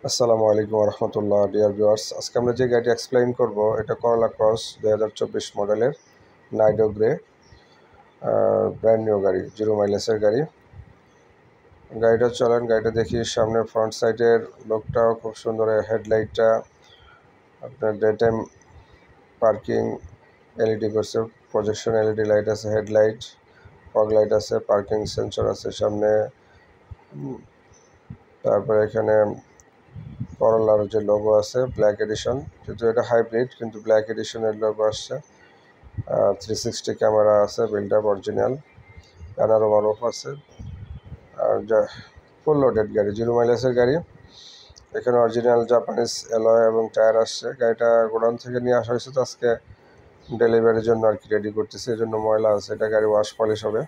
আসসালামু আলাইকুম রহমতুল্লাহ dear viewers. আজকে আমরা যে গাড়িটি এক্সপ্লেইন করব এটা করলা ক্রস 2024 মডেলের নাইডো গ্রে, ব্র্যান্ড নিউ গাড়ি, 0 মাইলেজের গাড়ি। গাড়িটা চলেন, গাড়িটা দেখি। সামনে ফ্রন্ট সাইডের লোকটাও খুব সুন্দর, হেডলাইটটা আপনার ডে টাইম পার্কিং এলইডি করছে, প্রজেকশন এলইডি লাইট আছে, হেডলাইট, ফগ লাইট আছে, পার্কিং সেন্সর আছে সামনে। তারপরে এখানে করলার যে লোগো আছে ব্ল্যাক এডিশন, কিন্তু এটা হাইব্রিড, কিন্তু ব্ল্যাক এডিশনের লোগো আসছে। 360 ক্যামেরা আছে, build up original, panorama roof আছে। আর যা ফুল লোডেড গাড়ি, 0 মাইলেজের গাড়ি। এখানে অরিজিনাল জাপানিজ অ্যালয় এবং টায়ার আসছে। গাড়িটা গোডাউন থেকে নিয়ে আসা হয়েছে, তো আজকে ডেলিভারির জন্য আর কি রেডি করতেছে, এই জন্য ময়লা আছে। এটা গাড়ি ওয়াশ পলিশ হবে।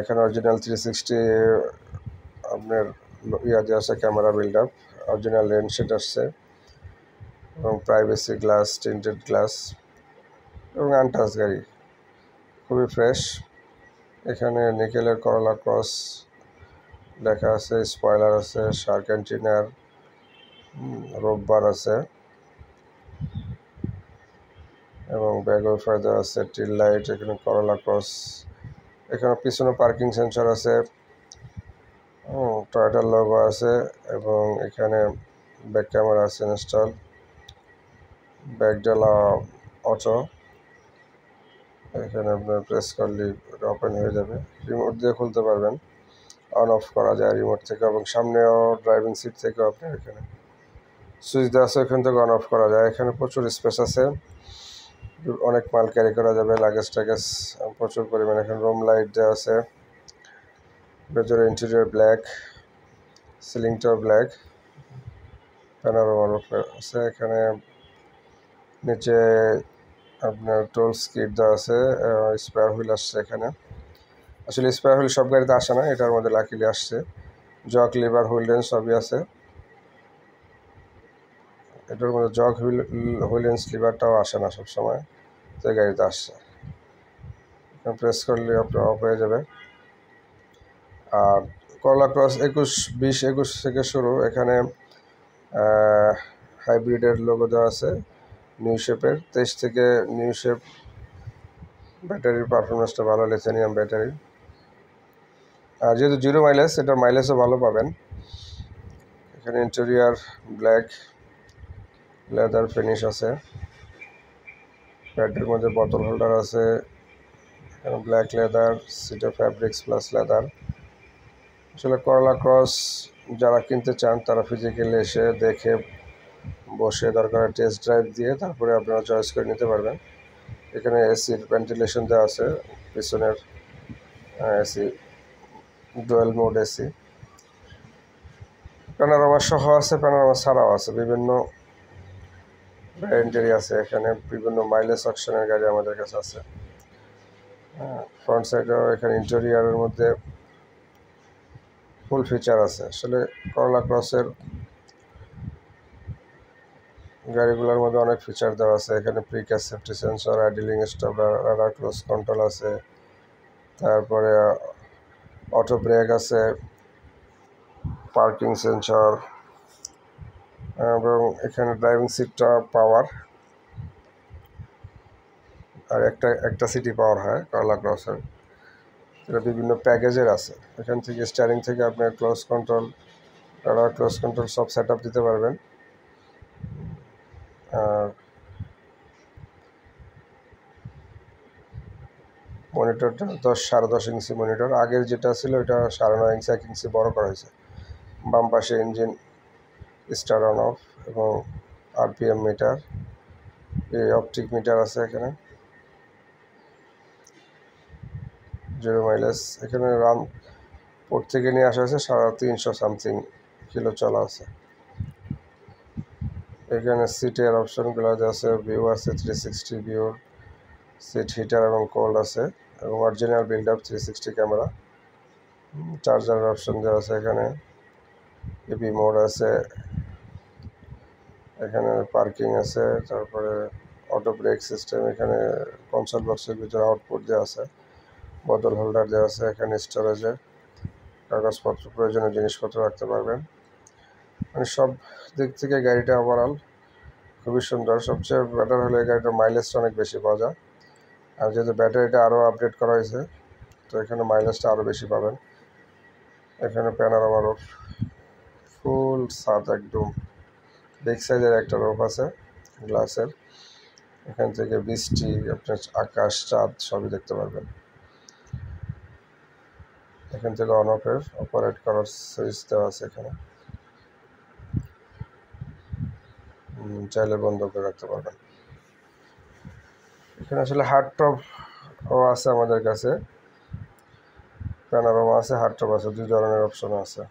এখানে অরিজিনাল 360 আপনার ইয়াতে আছে, camera build up, original rain shade আসছে এবং প্রাইভেসি গ্লাস, টিন্টেড গ্লাস এবং আনটাচ গাড়ি, খুবই ফ্রেশ। এখানে নিকেলের করলা ক্রস লেখা আছে, স্পয়লার আছে, শার্ক অ্যান্টিনার রোববার আছে এবং ব্যাগ ওয়াইফার দেওয়া আছে, টিল লাইট। এখানে করলা ক্রস, এখানে পিছনে পার্কিং সেন্সর আছে, টয়োটার লোগো আছে এবং এখানে ব্যাক ক্যামেরা আছে ইনস্টল, ব্যাক ডালা অটো। এখানে আপনার প্রেস করলে ওপেন হয়ে যাবে, রিমোট দিয়ে খুলতে পারবেন, অন অফ করা যায় রিমোট থেকে, এবং সামনেও ড্রাইভিং সিট থেকেও আপনার এখানে সুইচ দেওয়া আছে, এখান থেকে অন অফ করা যায়। এখানে প্রচুর স্পেস আছে, অনেক মাল ক্যারি করা যাবে, লাগেজ টাগেজ প্রচুর পরিমাণে। এখানে রুম লাইট দেওয়া আছে, ভেতরে ইন্টেরিয়র ব্ল্যাক, সিলিংটাও ব্ল্যাক, প্যানোরামা রুফ আছে। এখানে নিচে আপনার টোল স্কিট দেওয়া আছে, স্পেয়ার হুইল আসছে এখানে। আসলে স্পেয়ার হুইল সব গাড়িতে আসে না, এটার মধ্যে লাকিলি আসছে। জক, লিভার, হুইল রেঞ্জ সবই আছে। এটার মধ্যে জক, হুইল রেঞ্জ, লিভারটাও আসে না সবসময়, তো এই গাড়িতে আসছে। প্রেস করলে আপনার অফ হয়ে যাবে। আর করলা ক্রস 21 থেকে শুরু। এখানে হাইব্রিডের লোগো দেওয়া আছে, নিউ শেপের। 23 থেকে নিউ শেপ। ব্যাটারির পারফরমেন্সটা ভালো, লিথিয়াম ব্যাটারি। আর যেহেতু 0 মাইলেজ, এটার মাইলেজও ভালো পাবেন। এখানে ইন্টেরিয়ার ব্ল্যাক, লেদার ফিনিশ আছে, ব্যাটারির মধ্যে বোতল হোল্ডার আছে, এখানে ব্ল্যাক লেদার, সিটে ফ্যাব্রিক্স প্লাস লেদার। আসলে করলা ক্রস যারা কিনতে চান তারা ফিজিক্যালি এসে দেখে বসে, দরকার টেস্ট ড্রাইভ দিয়ে তারপরে আপনারা চয়েস করে নিতে পারবেন। এখানে এসির ভেন্টিলেশন দেওয়া আছে, পিছনের AC, dual mode AC, panorama সহ আছে, প্যানোরামা ছাড়াও আছে, বিভিন্ন ভ্যারিয়েন্টেরই আছে। এখানে বিভিন্ন মাইলেজ অপশনের গাড়ি আমাদের কাছে আছে। ফ্রন্ট সাইডেও এখানে ইন্টেরিয়ারের মধ্যে ফুল ফিচার আছে। আসলে করলা ক্রসের গাড়িগুলোর মধ্যে অনেক ফিচার দেওয়া আছে। এখানে precrash safety sensor, idling stop, radar close control আছে, তারপরে অটো ব্রেক আছে, পার্কিং সেন্সর, এবং এখানে ড্রাইভিং সিটটা পাওয়ার, আর একটা সিটি পাওয়ার হয় করলা ক্রসের। এটা বিভিন্ন প্যাকেজের আছে। এখান থেকে স্টিয়ারিং থেকে আপনার close control, radar close control সব সেট আপ দিতে পারবেন। আর মনিটরটা 10.5 ইঞ্চি মনিটর। আগের যেটা ছিল ওইটা 9.5 ইঞ্চি, 1 ইঞ্চি বড় করা হয়েছে। বাম পাশে ইঞ্জিন স্টার্ট অন অফ এবং আরপিএম মিটার, এই অপটিক মিটার আছে এখানে। 0 মাইলেজ। এখানে রামপুর থেকে নিয়ে আসা হয়েছে, 350 সামথিং কিলো চলা আছে। এখানে সিটের অপশনগুলো আছে, ভিউ আছে, 360 ভিউ, সিট হিটার এবং কোল্ড আছে, এবং অরিজিনাল বিল্ড আপ 360 ক্যামেরা। চার্জারের অপশন দেওয়া আছে এখানে, ইপি মোড আছে, এখানে পার্কিং আছে, তারপরে অটো ব্রেক সিস্টেম। এখানে কনসোল বক্সের ভিতরে আউটপুট দেওয়া আছে, বোতল হোল্ডার দেওয়া আছে। এখানে স্টোরেজে কাগজপত্র, প্রয়োজনীয় জিনিসপত্র রাখতে পারবেন। মানে সব দিক থেকে গাড়িটা ওভারঅল খুবই সুন্দর। সবচেয়ে বেটার হলে গাড়িটার মাইলেজটা অনেক বেশি পাওয়া যায়, আর যেহেতু ব্যাটারিটা আরও আপডেট করা হয়েছে তো এখানে মাইলেজটা আরও বেশি পাবেন। এখানে প্যানোরামা রুফ, ফুল ছাদ, একদম বিগ সাইজের একটা রুফ আছে গ্লাসের। এখান থেকে বৃষ্টি, আপনার আকাশ, চাঁদ সবই দেখতে পারবেন। এখান থেকে অন অফের অপারেট করার সুইচ দেওয়া আছে এখানে, চাইলে বন্ধ করে রাখতে পারবেন। এখানে আসলে হার্ড টপও আছে আমাদের কাছে, প্যানোরামা আছে, হার্ড টপ আছে, দুই ধরনের অপশন আছে।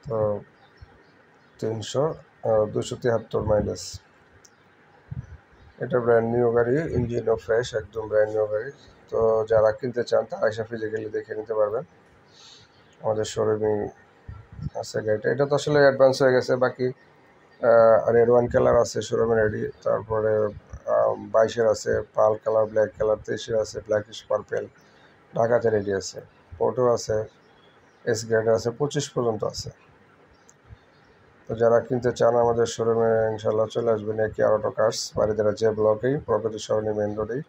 তো 273 মাইলেজ, এটা ব্র্যান্ড নিউ গাড়ি, ইঞ্জিনও ফ্রেশ, একদম ব্র্যান্ড নিউ গাড়ি। তো যারা কিনতে চান তারা এসে ফিজিক্যালি দেখে নিতে পারবেন, আমাদের শোরুমে আছে গাড়িটা। এটা তো আসলে অ্যাডভান্স হয়ে গেছে, বাকি রেড ওয়াইন কালার আছে শোরুমে রেডি, তারপরে 22-এর আছে, পাল কালার, ব্ল্যাক কালার, 23-এর আছে, ব্ল্যাকিশ পার্পেল, ঢাকাতে রেডি আছে, পোর্টো আছে, এস গ্রেড আছে, 25 পর্যন্ত আছে। তো যারা কিনতে চান আমাদের শোরুমে ইনশাল্লাহ চলে আসবেন, একে অটো কার্স, বাড়িদারা যে ব্লকেই, প্রগতি সরণি মেন রোডেই।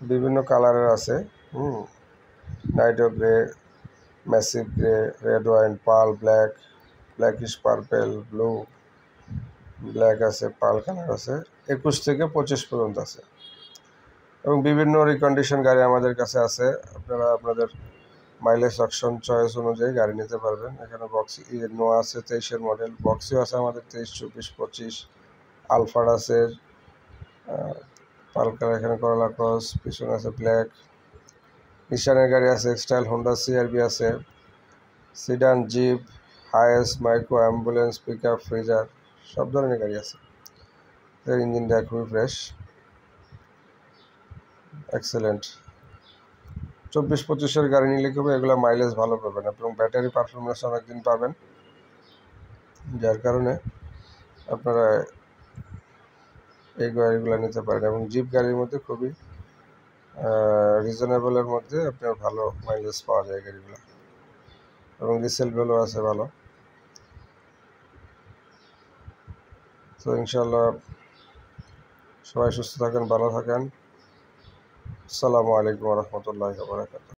বিভিন্ন কালারের আছে, Nardo grey, massive grey, red wine, pearl black, blackish purple, blue, black আছে, পাল কালার আছে, 21 থেকে 25 পর্যন্ত আছে। এবং বিভিন্ন রিকন্ডিশন গাড়ি আমাদের কাছে আছে, আপনারা আপনাদের মাইলেজ অপশন চয়েস অনুযায়ী গাড়ি নিতে পারবেন। এখানে বক্সি নোয়া আছে 23-এর মডেল, বক্সিও আছে আমাদের 23, 24, 25, আলফার আছে, পাল কালার, এখানে করলা ক্রস, পিছনে আছে ব্ল্যাক, নিশানের গাড়ি আছে, এক্সটাইল, হোন্ডা সিআরবি আছে, sedan, jeep, Hiace, micro, ambulance, pick up, freezer, সব ধরনের গাড়ি আছে। এর ইঞ্জিনটা খুবই ফ্রেশ, এক্সেলেন্ট। 24-25-এর গাড়ি নিলে খুবই এগুলো মাইলেজ ভালো পাবেন এবং ব্যাটারি পারফরমেন্স অনেকদিন পাবেন, যার কারণে আপনারা এই গাড়িগুলো নিতে পারেন। এবং জিপ গাড়ির মধ্যে খুবই রিজনেবলের মধ্যে আপনার ভালো মাইলেজ পাওয়া যায় গাড়িগুলো, এবং রিসেল ভ্যালু আছে ভালো। তো ইনশাল্লাহ সবাই সুস্থ থাকেন, ভালো থাকেন। আসসালামু আলাইকুম ওয়া রাহমাতুল্লাহি ওয়া বারাকাতুহু।